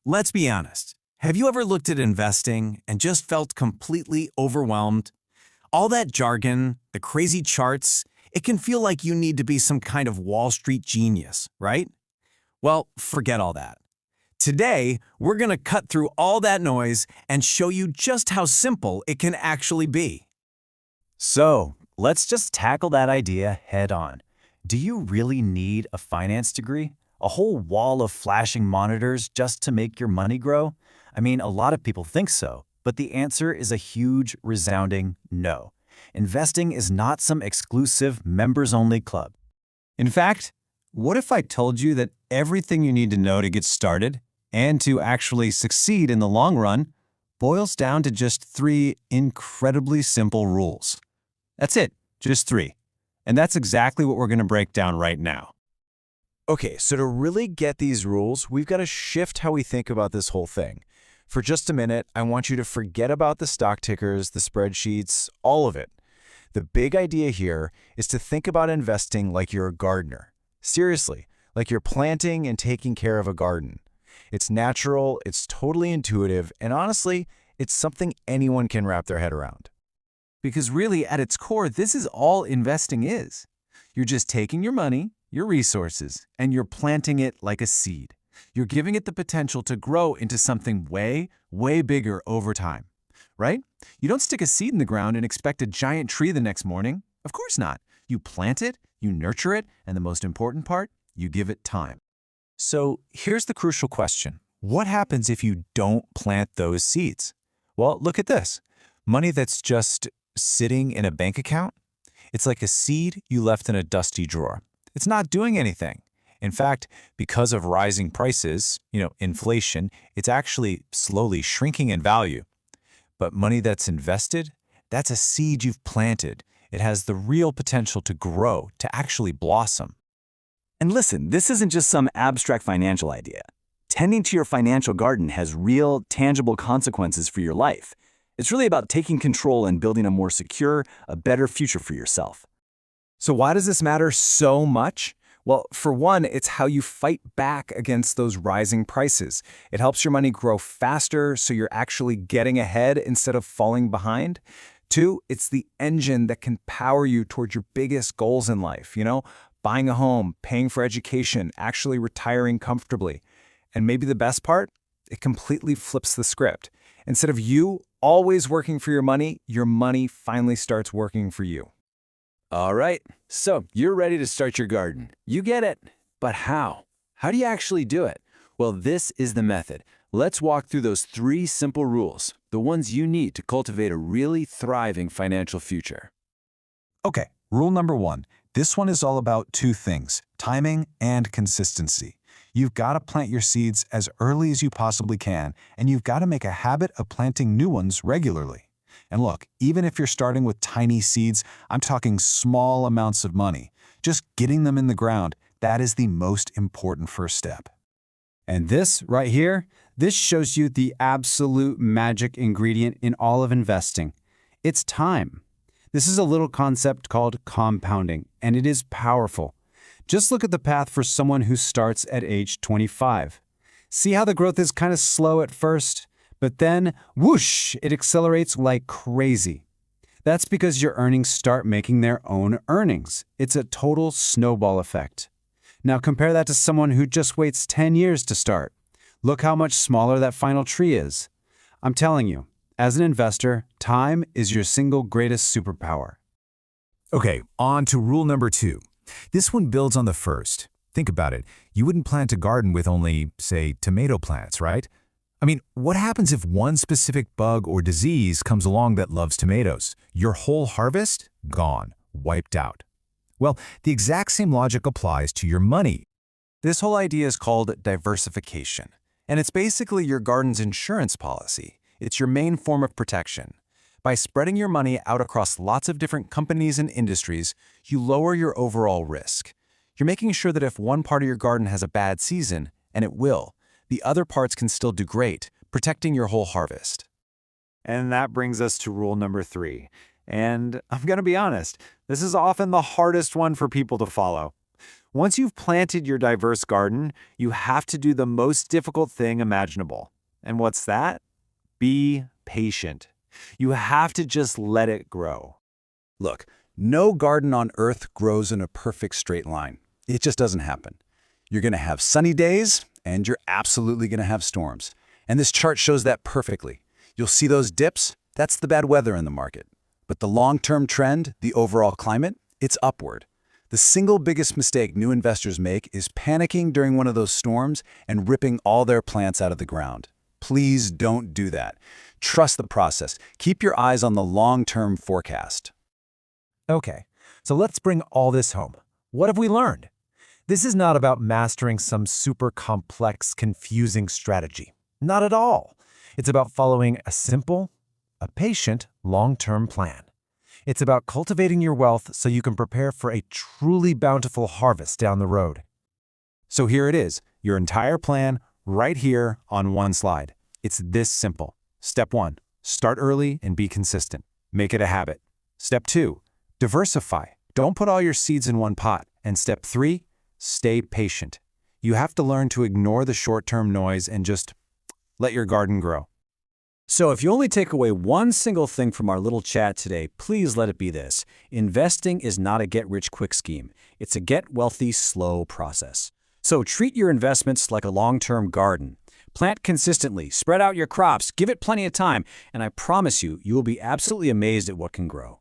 Let's be honest. Have you ever looked at investing and just felt completely overwhelmed? All that jargon, the crazy charts, it can feel like you need to be some kind of Wall Street genius, right? Well, forget all that. Today, we're going to cut through all that noise and show you just how simple it can actually be. So, let's just tackle that idea head on. Do you really need a finance degree? A whole wall of flashing monitors just to make your money grow? I mean, a lot of people think so, but the answer is a huge, resounding no. Investing is not some exclusive members-only club. In fact, what if I told you that everything you need to know to get started and to actually succeed in the long run boils down to just 3 incredibly simple rules? That's it, just 3. And that's exactly what we're going to break down right now. Okay, so to really get these rules, we've got to shift how we think about this whole thing. For just a minute, I want you to forget about the stock tickers, the spreadsheets, all of it. The big idea here is to think about investing like you're a gardener. Seriously, like you're planting and taking care of a garden. It's natural, it's totally intuitive, and honestly, it's something anyone can wrap their head around. Because really, at its core, this is all investing is. You're just taking your money, your resources, and you're planting it like a seed. You're giving it the potential to grow into something way, way bigger over time, right? You don't stick a seed in the ground and expect a giant tree the next morning. Of course not. You plant it, you nurture it, and the most important part, you give it time. So here's the crucial question. What happens if you don't plant those seeds? Well, look at this. Money that's just sitting in a bank account, it's like a seed you left in a dusty drawer. It's not doing anything. In fact, because of rising prices, inflation, it's actually slowly shrinking in value. But money that's invested, that's a seed you've planted. It has the real potential to grow, to actually blossom. And listen, this isn't just some abstract financial idea. Tending to your financial garden has real, tangible consequences for your life. It's really about taking control and building a more secure, a better future for yourself. So why does this matter so much? Well, for one, it's how you fight back against those rising prices. It helps your money grow faster so you're actually getting ahead instead of falling behind. 2, it's the engine that can power you toward your biggest goals in life, buying a home, paying for education, actually retiring comfortably. And maybe the best part, it completely flips the script. Instead of you always working for your money finally starts working for you. All right, so you're ready to start your garden. You get it. But how? How do you actually do it? Well, this is the method. Let's walk through those 3 simple rules, the ones you need to cultivate a really thriving financial future. Okay, rule number 1. This one is all about 2 things, timing and consistency. You've got to plant your seeds as early as you possibly can, and you've got to make a habit of planting new ones regularly. And look, even if you're starting with tiny seeds, I'm talking small amounts of money. Just getting them in the ground, that is the most important first step. And this right here, this shows you the absolute magic ingredient in all of investing. It's time. This is a little concept called compounding, and it is powerful. Just look at the path for someone who starts at age 25. See how the growth is kind of slow at first? But then, whoosh, it accelerates like crazy. That's because your earnings start making their own earnings. It's a total snowball effect. Now compare that to someone who just waits 10 years to start. Look how much smaller that final tree is. I'm telling you, as an investor, time is your single greatest superpower. Okay, on to rule number 2. This one builds on the first. Think about it. You wouldn't plant a garden with only, say, tomato plants, right? I mean, what happens if one specific bug or disease comes along that loves tomatoes? Your whole harvest? Gone. Wiped out. Well, the exact same logic applies to your money. This whole idea is called diversification, and it's basically your garden's insurance policy. It's your main form of protection. By spreading your money out across lots of different companies and industries, you lower your overall risk. You're making sure that if one part of your garden has a bad season, and it will, the other parts can still do great, protecting your whole harvest. And that brings us to rule number 3. And I'm going to be honest, this is often the hardest one for people to follow. Once you've planted your diverse garden, you have to do the most difficult thing imaginable. And what's that? Be patient. You have to just let it grow. Look, no garden on earth grows in a perfect straight line. It just doesn't happen. You're going to have sunny days, and you're absolutely going to have storms. And this chart shows that perfectly. You'll see those dips. That's the bad weather in the market. But the long-term trend, the overall climate, it's upward. The single biggest mistake new investors make is panicking during one of those storms and ripping all their plants out of the ground. Please don't do that. Trust the process. Keep your eyes on the long-term forecast. Okay, so let's bring all this home. What have we learned? This is not about mastering some super complex, confusing strategy. Not at all. It's about following a simple, a patient, long-term plan. It's about cultivating your wealth so you can prepare for a truly bountiful harvest down the road. So here it is, your entire plan right here on one slide. It's this simple. Step 1, start early and be consistent. Make it a habit. Step 2, diversify. Don't put all your seeds in one pot. And step 3, stay patient. You have to learn to ignore the short-term noise and just let your garden grow. So if you only take away one single thing from our little chat today, please let it be this. Investing is not a get-rich-quick scheme. It's a get-wealthy, slow process. So treat your investments like a long-term garden. Plant consistently, spread out your crops, give it plenty of time, and I promise you, you will be absolutely amazed at what can grow.